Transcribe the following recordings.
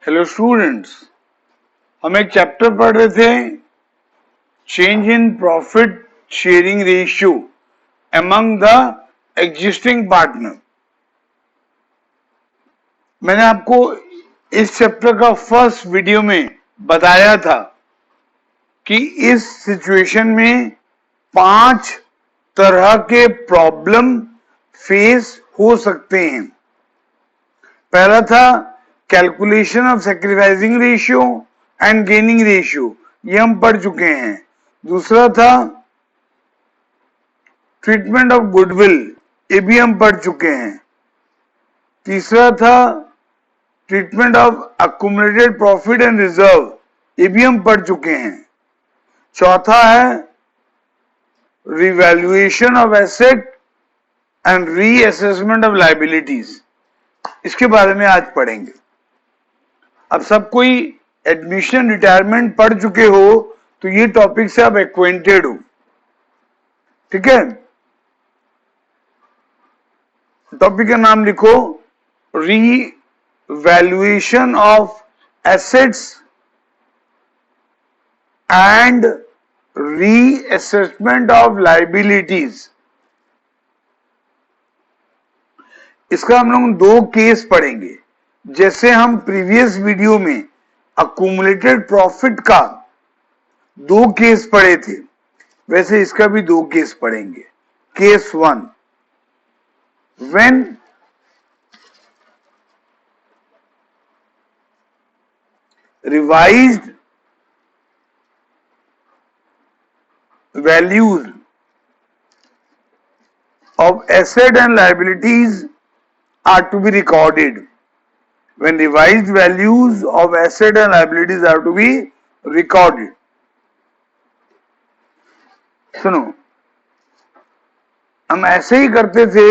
Hello students, हम एक chapter पढ़ रहे थे change in profit sharing ratio among the existing partner. मैंने आपको इस चैप्टर का फर्स्ट वीडियो में बताया था कि इस सिचुएशन में 5 तरह के प्रॉब्लम फेस हो सकते हैं। पहला था calculation of sacrificing ratio and gaining ratio, ये हम पढ़ चुके हैं। दूसरा था ट्रीटमेंट ऑफ गुडविल, ये भी हम पढ़ चुके हैं। तीसरा था treatment of accumulated profit and reserve, ये भी हम पढ़ चुके हैं। चौथा है revaluation of asset and reassessment of liabilities, इसके बारे में आज पढ़ेंगे। अब सब कोई एडमिशन रिटायरमेंट पढ़ चुके हो तो ये टॉपिक से आप एक्वेंटेड हो, ठीक है। टॉपिक का नाम लिखो revaluation of assets and reassessment of liabilities. इसका हम लोग 2 केस पढ़ेंगे। जैसे हम प्रीवियस वीडियो में अक्यूमुलेटेड प्रॉफिट का 2 केस पढ़े थे, वैसे इसका भी 2 केस पढ़ेंगे। Case 1, when revised values of asset and liabilities are to be recorded. When revised values of asset and liabilities are to be recorded. सुनो, हम ऐसे ही करते थे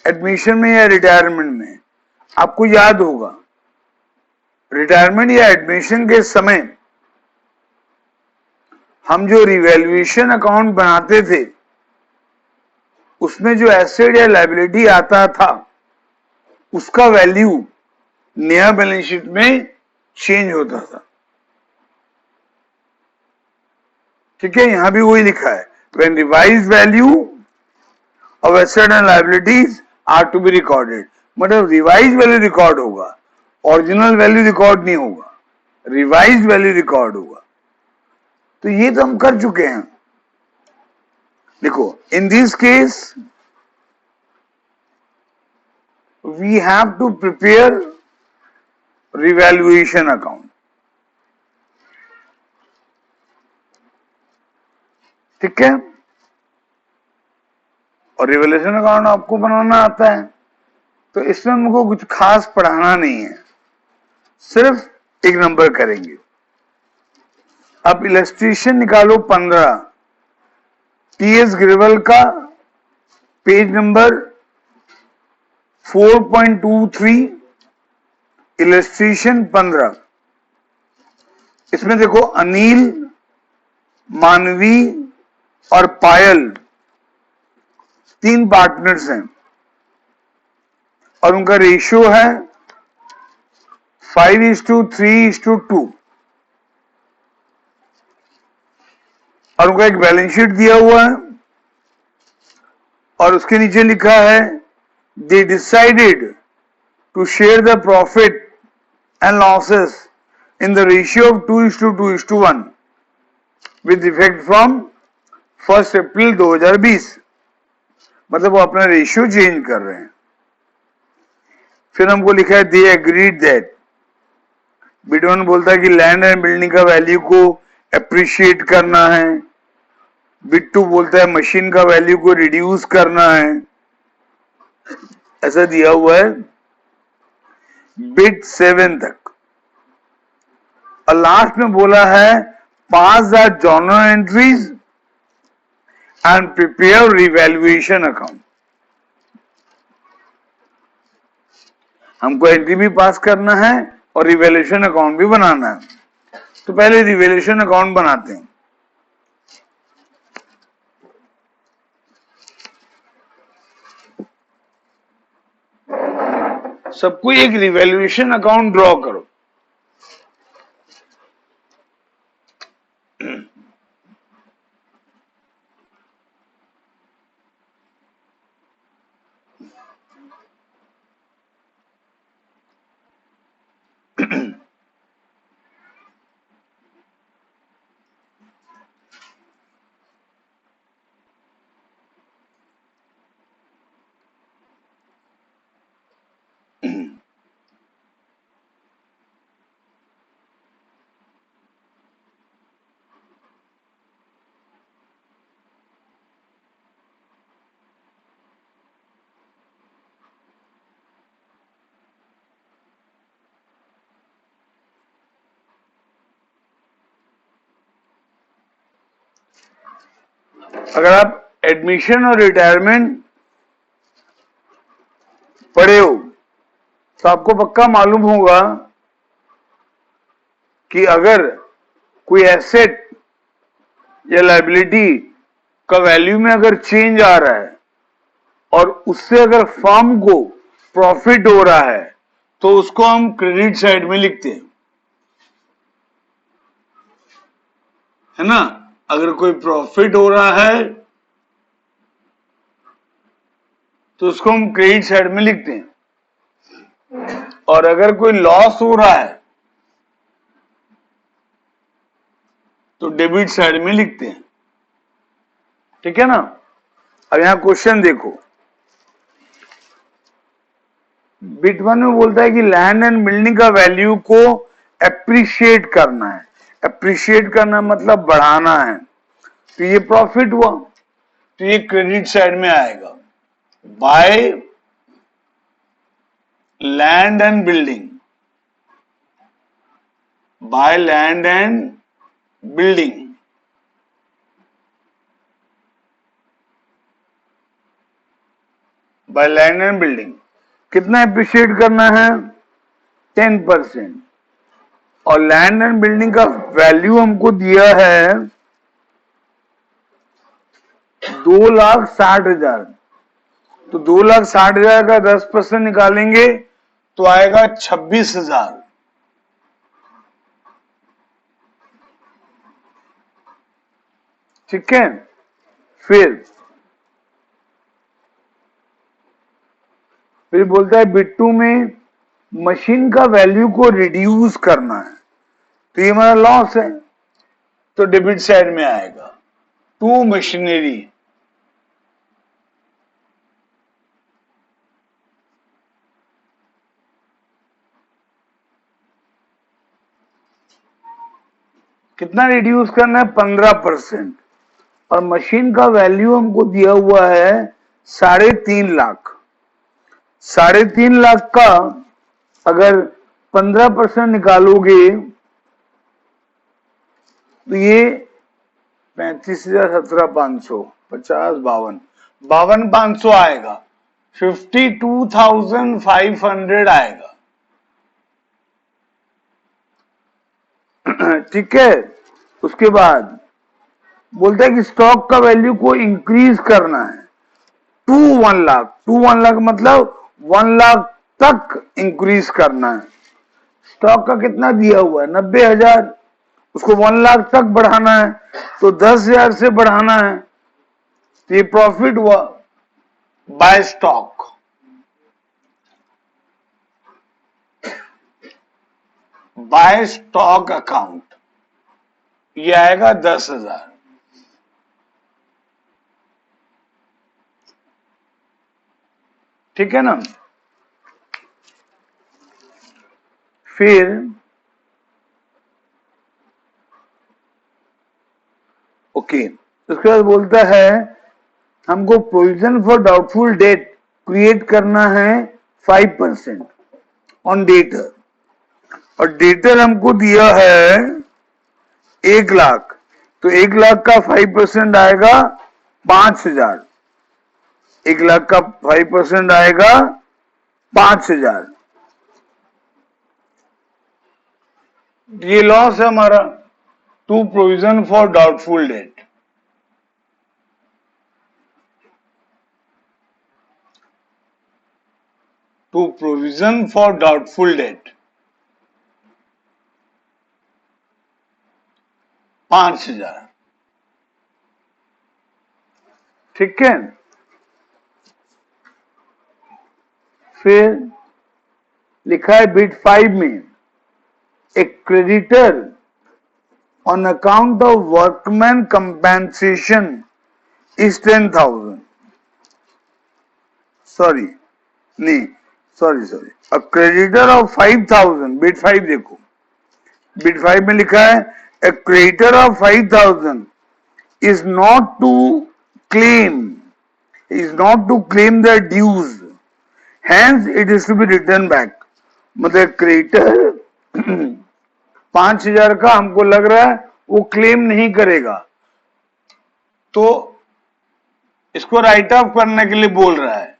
एडमिशन में या रिटायरमेंट में। आपको याद होगा रिटायरमेंट या एडमिशन के समय हम जो रिवैल्यूएशन अकाउंट बनाते थे उसमें जो एसेट या लायबिलिटी आता था उसका वैल्यू नया बैलेंस शीट में चेंज होता था, ठीक है। यहां भी वही लिखा है, when revised value of asset and liabilities are to be recorded. मतलब रिवाइज वैल्यू रिकॉर्ड होगा, ओरिजिनल वैल्यू रिकॉर्ड नहीं होगा, रिवाइज वैल्यू रिकॉर्ड होगा। तो ये तो हम कर चुके हैं। देखो, in this case we have to prepare revaluation account, ठीक है। और रिवैल्यूएशन अकाउंट आपको बनाना आता है तो इसमें हमको कुछ खास पढ़ाना नहीं है, सिर्फ एक नंबर करेंगे। अब इलस्ट्रेशन निकालो 15 टीएस ग्रेवल का, पेज नंबर 4.23, इलस्ट्रेशन 15। इसमें देखो अनिल, मानवी और पायल 3 पार्टनर्स हैं और उनका रेशियो है 5:3:2 और उनका एक बैलेंस शीट दिया हुआ है और उसके नीचे लिखा है they decided to share the profit and losses in the ratio of 2:2:1 with effect from 1 April 2020। मतलब वो अपना रेशियो चेंज कर रहे हैं। फिर हमको लिखा है दे एग्रीड दैट, बिटवन बोलता है कि लैंड एंड बिल्डिंग का वैल्यू को एप्रिशिएट करना है, बिट्टू बोलता है मशीन का वैल्यू को रिड्यूस करना है, ऐसा दिया हुआ है बिट 7 तक। और लास्ट में बोला है pass the journal entries and prepare revaluation account. हमको एंट्री भी पास करना है और रिवैल्यूएशन अकाउंट भी बनाना है। तो पहले रिवैल्यूएशन अकाउंट बनाते हैं। सबको एक रिवैल्यूएशन अकाउंट ड्रॉ करो। अगर आप एडमिशन और रिटायरमेंट पढ़े हो तो आपको पक्का मालूम होगा कि अगर कोई एसेट या लायबिलिटी का वैल्यू में अगर चेंज आ रहा है और उससे अगर फर्म को प्रॉफिट हो रहा है तो उसको हम क्रेडिट साइड में लिखते हैं, है ना। अगर कोई प्रॉफिट हो रहा है तो उसको हम क्रेडिट साइड में लिखते हैं, और अगर कोई लॉस हो रहा है तो डेबिट साइड में लिखते हैं, ठीक है ना। अब यहां क्वेश्चन देखो, बिट 1 में बोलता है कि लैंड एंड बिल्डिंग का वैल्यू को एप्रिशिएट करना है। एप्रिशिएट करना मतलब बढ़ाना है, तो ये प्रॉफिट हुआ, तो ये क्रेडिट साइड में आएगा। By land and building, by land and building, by land and building कितना एप्रिशिएट करना है? 10%। और लैंड एंड बिल्डिंग का वैल्यू हमको दिया है 2,60,000, तो 2,60,000 का 10% निकालेंगे तो आएगा 26,000। ठीक है। फिर बोलता है बिट 2 में मशीन का वैल्यू को रिड्यूस करना है, तो ये हमारा लॉस है, तो डेबिट साइड में आएगा। टू मशीनरी, कितना रिड्यूस करना है? 15%। और मशीन का वैल्यू हमको दिया हुआ है 3.5 लाख। 3.5 लाख का अगर 15% निकालोगे तो ये 35,000, 17,500, 50, 52,500 आएगा। 52,500 आएगा। ठीक है। उसके बाद बोलता है कि स्टॉक का वैल्यू को इंक्रीज करना है टू 1 लाख। 1 लाख मतलब 1 लाख तक इंक्रीज करना है। स्टॉक का कितना दिया हुआ है? 90,000, उसको 1 लाख तक बढ़ाना है, तो 10,000 से बढ़ाना है, तो ये प्रॉफिट हुआ by stock. By stock account ये आएगा 10,000। ठीक है ना। फिर ओके, उसके बाद बोलता है हमको provision for doubtful date create करना है 5% ऑन डेटर, और डेटर हमको दिया है 1 लाख, तो 1 लाख का 5% आएगा 5,000। 1 लाख का 5% आएगा 5,000। ये लॉस है हमारा। To provision for doubtful debt, to provision for doubtful debt 5,000। ठीक है। फिर लिखा है बिट 5 में a creditor on account of workman compensation is 10,000. Sorry, a creditor of 5,000, bit 5 देखो, bit 5 में लिखा है a creditor of 5,000 is not to claim their dues, hence it is to be returned back. मतलब creditor 5,000 का हमको लग रहा है वो क्लेम नहीं करेगा, तो इसको राइट ऑफ करने के लिए बोल रहा है।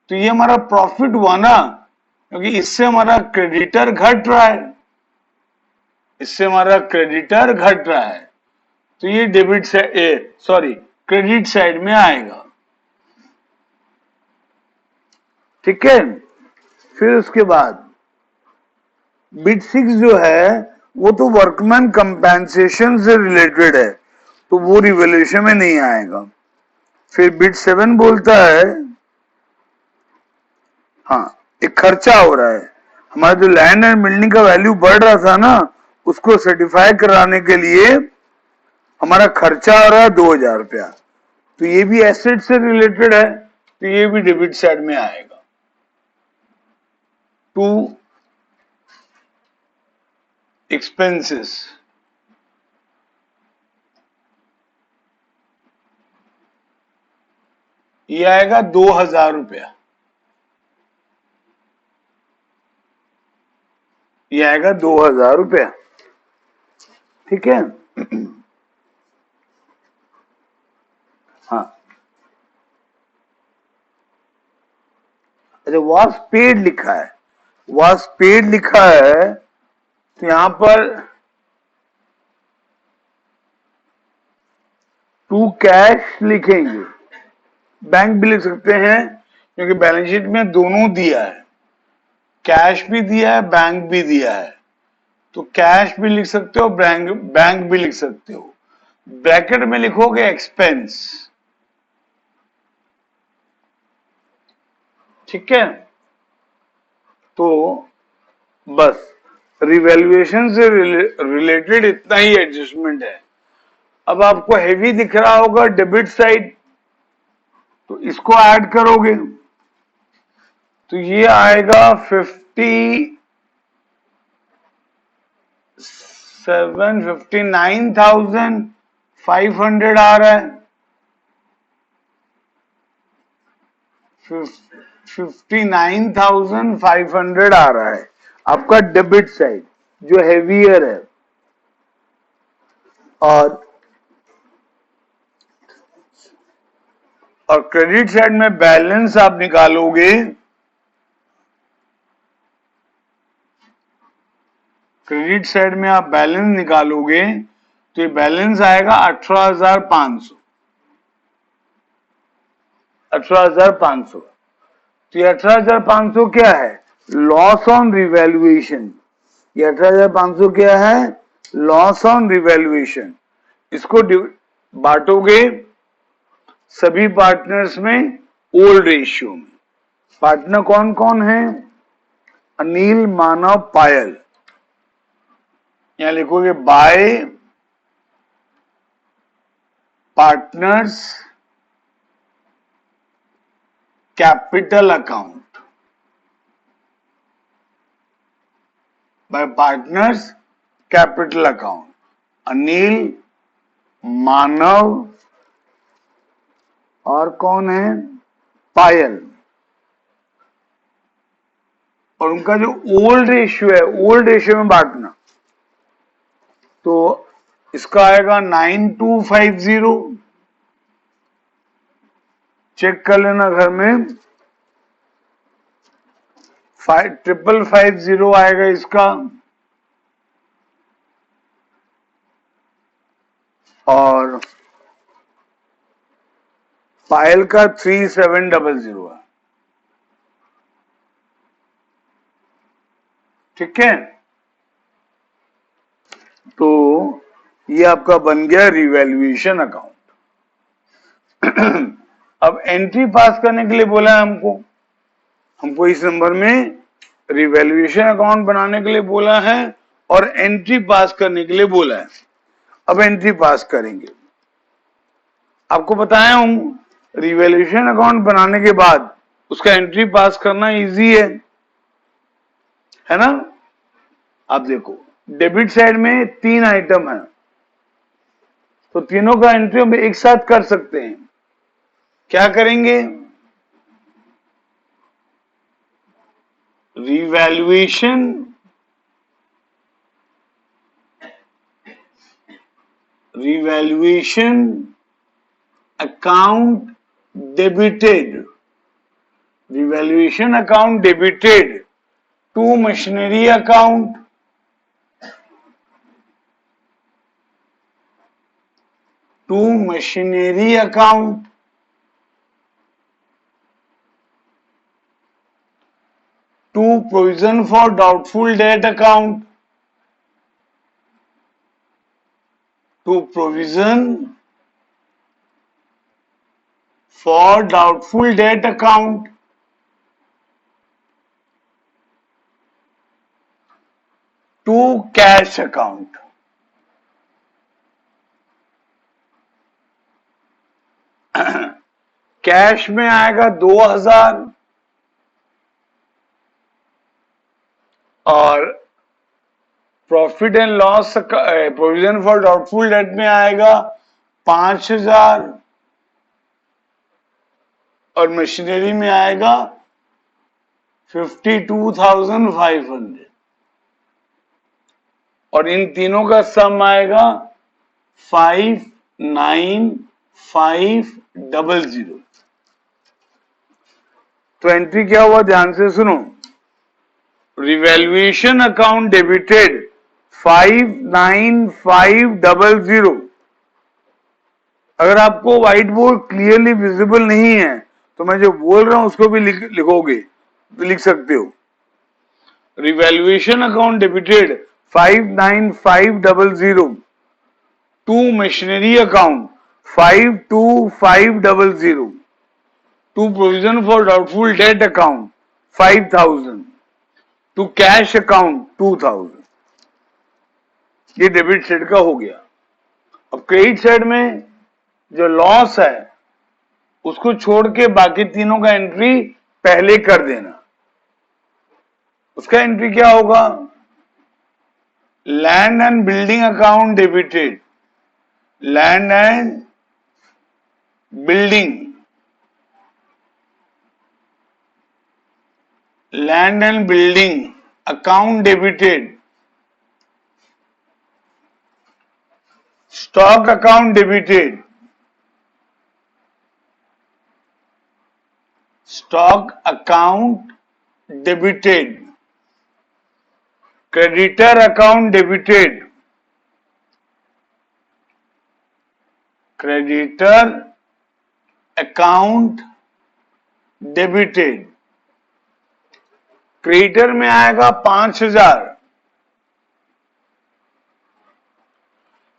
तो ये हमारा प्रॉफिट हुआ ना, क्योंकि इससे हमारा क्रेडिटर घट रहा है, इससे हमारा क्रेडिटर घट रहा है, तो ये debit side, sorry credit side में आएगा। ठीक है। फिर उसके बाद बिट 6 जो है वो तो वर्कमैन कंपेंसेशन से रिलेटेड है, तो वो रिवैल्यूएशन में नहीं आएगा। फिर बिट 7 बोलता है, हाँ एक खर्चा हो रहा है, हमारा जो लैंड एंड बिल्डिंग का वैल्यू बढ़ रहा था ना, उसको सर्टिफाई कराने के लिए हमारा खर्चा हो रहा है 2000 रुपया, तो ये भी एसेट से रिलेटेड है, तो ये भी डेबिट साइड में आएगा। 2 एक्सपेंसेस, ये आएगा 2000 रुपया, ये आएगा 2000 रुपया। ठीक है। हाँ, अच्छा वॉज पेड लिखा है, वॉज पेड लिखा है, तो यहां पर टू कैश लिखेंगे, बैंक भी लिख सकते हैं क्योंकि बैलेंस शीट में दोनों दिया है, कैश भी दिया है बैंक भी दिया है, तो कैश भी लिख सकते हो बैंक भी लिख सकते हो। ब्रैकेट में लिखोगे एक्सपेंस। ठीक है। तो बस रिवैल्यूएशन से रिलेटेड इतना ही एडजस्टमेंट है। अब आपको हेवी दिख रहा होगा डेबिट साइड, तो इसको ऐड करोगे तो ये आएगा 59,500 आ रहा है, 59,500 आ रहा है आपका डेबिट साइड जो हेवियर है। और क्रेडिट साइड में बैलेंस आप निकालोगे, क्रेडिट साइड में आप बैलेंस निकालोगे तो ये बैलेंस आएगा 18,500, 18,500। तो ये 18,500 क्या है, लॉस ऑन रिवैल्यूएशन। ये 18,500 क्या है, लॉस ऑन रिवैल्यूएशन। इसको बांटोगे सभी पार्टनर्स में ओल्ड रेशियो में। पार्टनर कौन कौन है, अनिल, मानव, पायल। यहां लिखोगे by partners capital account, by partners capital account, Anil, Manav और कौन है, पायल। और उनका जो ओल्ड रेशियो है, ओल्ड रेशियो में बांटना, तो इसका आएगा 9250। चेक कर लेना घर में, 5550 आएगा इसका, और पायल का 3700 है। ठीक है। तो ये आपका बन गया रिवैल्यूएशन अकाउंट। अब एंट्री पास करने के लिए बोला है हमको इस नंबर में रिवैल्यूएशन अकाउंट बनाने के लिए बोला है और एंट्री पास करने के लिए बोला है। अब एंट्री पास करेंगे। आपको बताया हूं रिवैल्यूएशन अकाउंट बनाने के बाद उसका एंट्री पास करना इजी है ना। आप देखो डेबिट साइड में 3 आइटम है, तो तीनों का एंट्री हम एक साथ कर सकते हैं। क्या करेंगे, revaluation account debited, revaluation account debited to machinery account, to machinery account, to provision for doubtful debt account, to provision for doubtful debt account, to cash account. Cash में आएगा 2000 और profit and loss provision for doubtful date में आएगा 5000 और machinery में आएगा 52,500 और इन तीनों का सम आएगा 59,500। तो एंट्री क्या हुआ, ध्यान से सुनो। Revaluation account debited 59,500। अगर आपको व्हाइट बोर्ड क्लियरली विजिबल नहीं है तो मैं जो बोल रहा हूं उसको भी लिखोगे तो लिख सकते हो। Revaluation account debited 59,500 to machinery account 52,500 to provision for doubtful debt account 5,000 to cash account 2,000। ये डेबिट साइड का हो गया। अब क्रेडिट साइड में जो लॉस है उसको छोड़ के बाकी तीनों का एंट्री पहले कर देना। उसका एंट्री क्या होगा, land and building account debited, land and building, land and building account debited, stock account debited, stock account debited, creditor account debited, creditor account debited. Creditor में आएगा 5,000,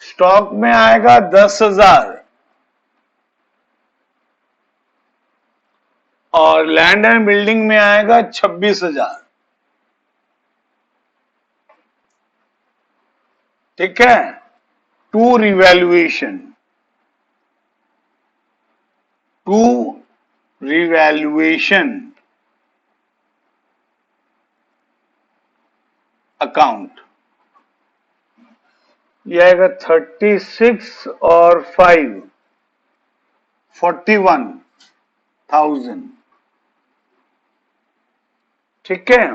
स्टॉक में आएगा 10,000 और लैंड एंड बिल्डिंग में आएगा 26,000। ठीक है, to revaluation, to revaluation account. यह आएगा 36 और 5 41,000। ठीक है,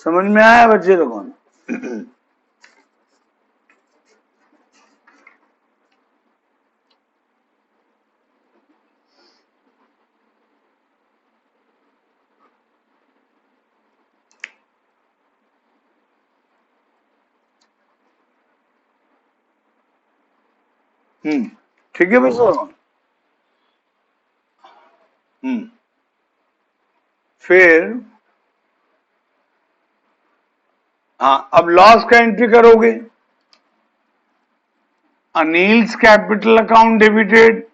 समझ में आया बच्चे लोगों ने? ठीक है बच्चों। फिर हाँ, अब लॉस का एंट्री करोगे। Anil's capital account debited,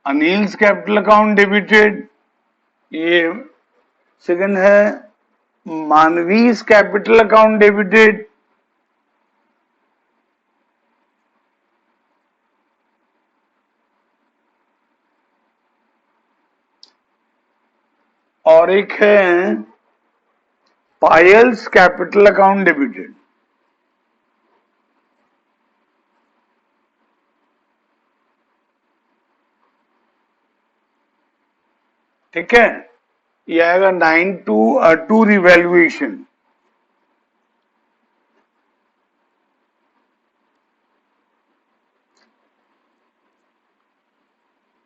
Anil's capital account debited. ये सेकंड है मानवीज कैपिटल अकाउंट डेबिटेड, और एक है पायल्स कैपिटल अकाउंट डेबिटेड। ठीक है, ये आएगा 9 रिवैल्यूएशन।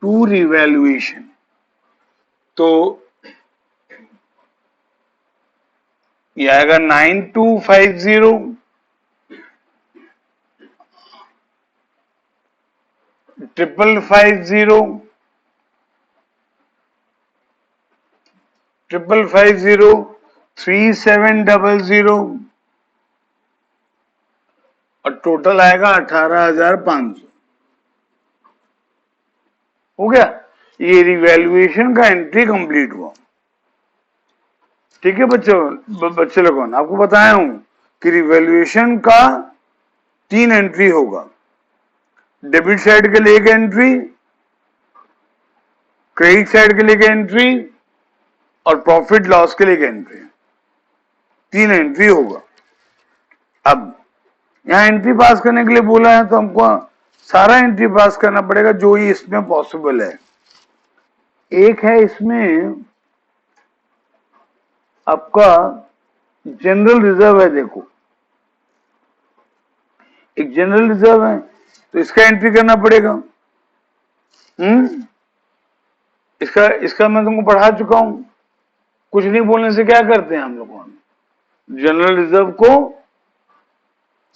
To revaluation. तो ये आएगा 9250 550 550 3700 और टोटल आएगा 18,500। हो गया, ये रिवैल्यूएशन का एंट्री कंप्लीट हुआ। ठीक है बच्चे लोगों, आपको बताया हूं कि रिवैल्यूएशन का 3 एंट्री होगा। डेबिट साइड के लिए एक एंट्री, क्रेडिट साइड के लिए एक एंट्री और प्रॉफिट लॉस के लिए एक एंट्री। 3 एंट्री होगा। अब यहां एंट्री पास करने के लिए बोला है तो हमको सारा एंट्री पास करना पड़ेगा जो ही इसमें पॉसिबल है। एक है इसमें आपका जनरल रिजर्व है, देखो एक जनरल रिजर्व है तो इसका एंट्री करना पड़ेगा। इसका मैं तुमको पढ़ा चुका हूं। कुछ नहीं बोलने से क्या करते हैं हम लोग, जनरल रिजर्व को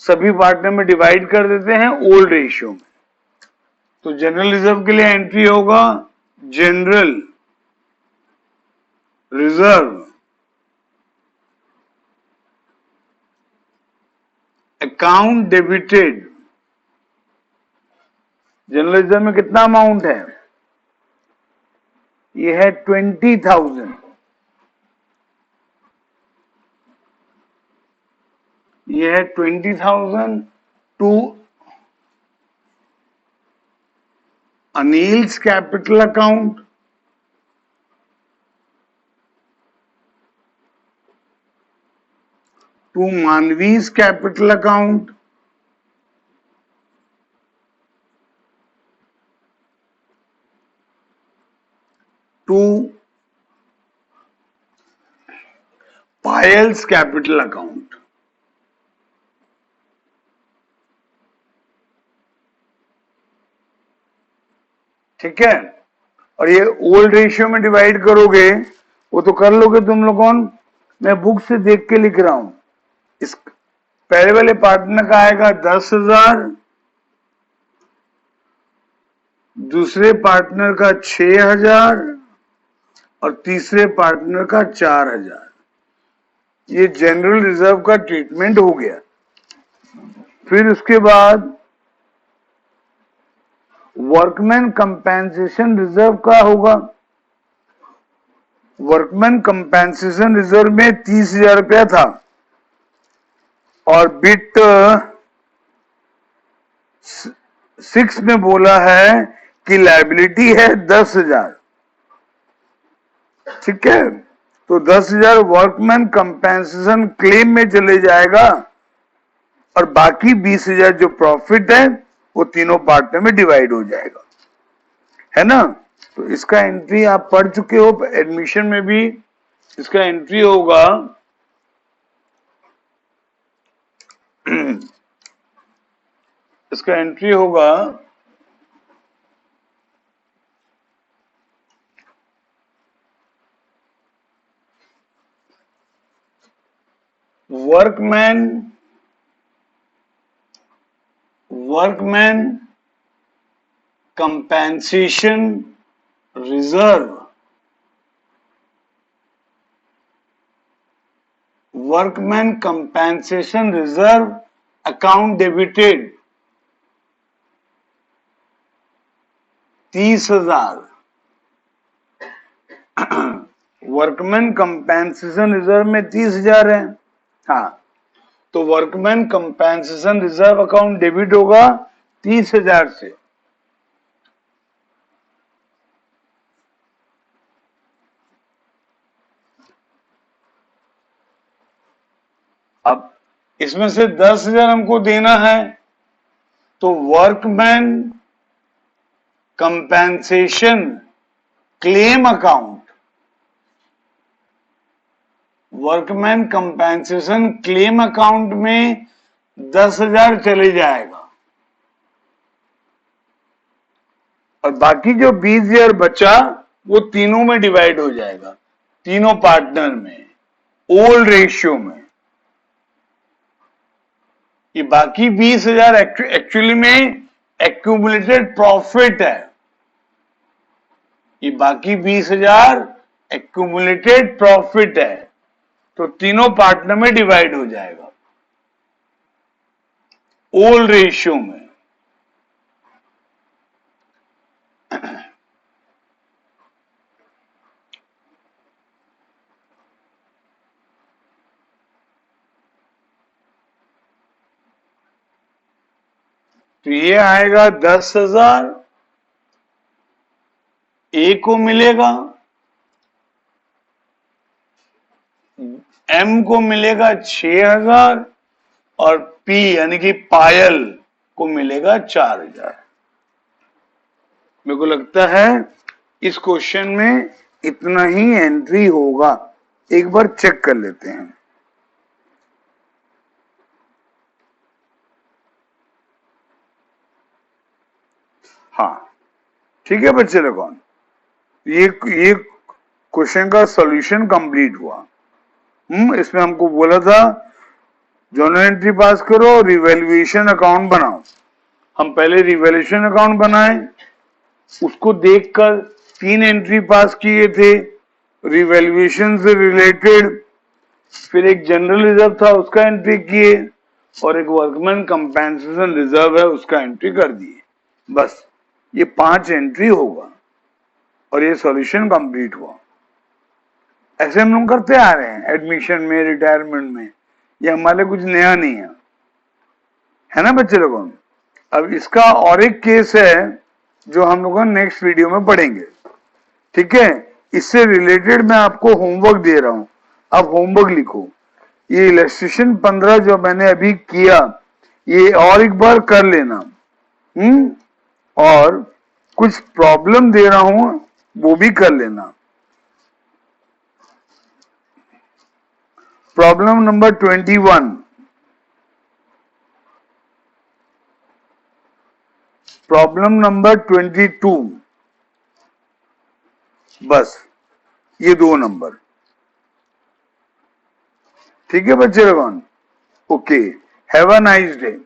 सभी पार्टनर में डिवाइड कर देते हैं ओल्ड रेशियो में। तो जनरल रिजर्व के लिए एंट्री होगा general reserve account debited. General reserve में कितना अमाउंट है, ये है 20,000। ये है 20,000 to Anil's capital account, to Manav's capital account, to Payal's capital account. ठीक है, और ये ओल्ड रेशियो में डिवाइड करोगे, वो तो कर लोगे तुम लोगों। मैं बुक से देख के लिख रहा हूं। इस पहले वाले पार्टनर का आएगा 10,000, दूसरे पार्टनर का 6,000 और तीसरे पार्टनर का 4,000। ये जनरल रिजर्व का ट्रीटमेंट हो गया। फिर उसके बाद वर्कमैन कंपेंसेशन रिजर्व का होगा। वर्कमैन कंपेंसेशन रिजर्व में 30,000 रुपया था और बिट 6 में बोला है कि लायबिलिटी है 10,000। ठीक है, तो 10,000 वर्कमैन कंपेंसेशन क्लेम में चले जाएगा और बाकी 20,000 जो प्रॉफिट है वो तीनों पार्टनर में डिवाइड हो जाएगा, है ना। तो इसका एंट्री आप पढ़ चुके हो, एडमिशन में भी इसका एंट्री होगा इसका एंट्री होगा workman compensation reserve, workman compensation reserve account debited 30,000। Workman compensation reserve में 30,000 है। हाँ, तो workman compensation reserve account debit होगा 30,000 से। अब इसमें से 10,000 हमको देना है, तो workman compensation claim account, workman compensation claim account में 10,000 चले जाएगा और बाकी जो 20,000 बचा वो तीनों में डिवाइड हो जाएगा, तीनों पार्टनर में, ओल्ड रेशियो में। ये बाकी 20,000 एक्चुअली में एक्यूमुलेटेड प्रॉफिट है। ये बाकी 20,000 एक्यूमुलेटेड प्रॉफिट है, तो तीनों पार्टनर में डिवाइड हो जाएगा ओल्ड रेशियो में। तो ये आएगा 10,000, ए को मिलेगा, एम को मिलेगा 6,000 और पी यानी कि पायल को मिलेगा 4,000। मेरे को लगता है इस क्वेश्चन में इतना ही एंट्री होगा, एक बार चेक कर लेते हैं। हाँ ठीक है बच्चे लोगों, ये क्वेश्चन का सॉल्यूशन कंप्लीट हुआ। इसमें हमको बोला था जर्नल एंट्री पास करो, रिवैल्यूएशन अकाउंट बनाओ। हम पहले रिवैल्यूएशन अकाउंट बनाए, उसको देखकर 3 एंट्री पास किए थे रिवैल्यूएशन से रिलेटेड, फिर एक जनरल रिजर्व था उसका एंट्री किए, और एक वर्कमैन कंपेंसेशन रिजर्व है उसका एंट्री कर दिए। बस ये 5 एंट्री होगा और ये सॉल्यूशन कंप्लीट हुआ। ऐसे हम लोग करते आ रहे हैं एडमिशन में, रिटायरमेंट में, ये हमारे कुछ नया नहीं है ना बच्चे लोगों। अब इसका और एक केस है जो हम लोग नेक्स्ट वीडियो में पढ़ेंगे, ठीक है। इससे रिलेटेड मैं आपको होमवर्क दे रहा हूं, आप होमवर्क लिखो। ये इलस्ट्रेशन 15 जो मैंने अभी किया, ये और एक बार कर लेना। और कुछ प्रॉब्लम दे रहा हूं वो भी कर लेना। प्रॉब्लम नंबर 21, प्रॉब्लम नंबर 22, बस ये 2 नंबर, ठीक है बच्चे लोगों। Okay, have a nice day.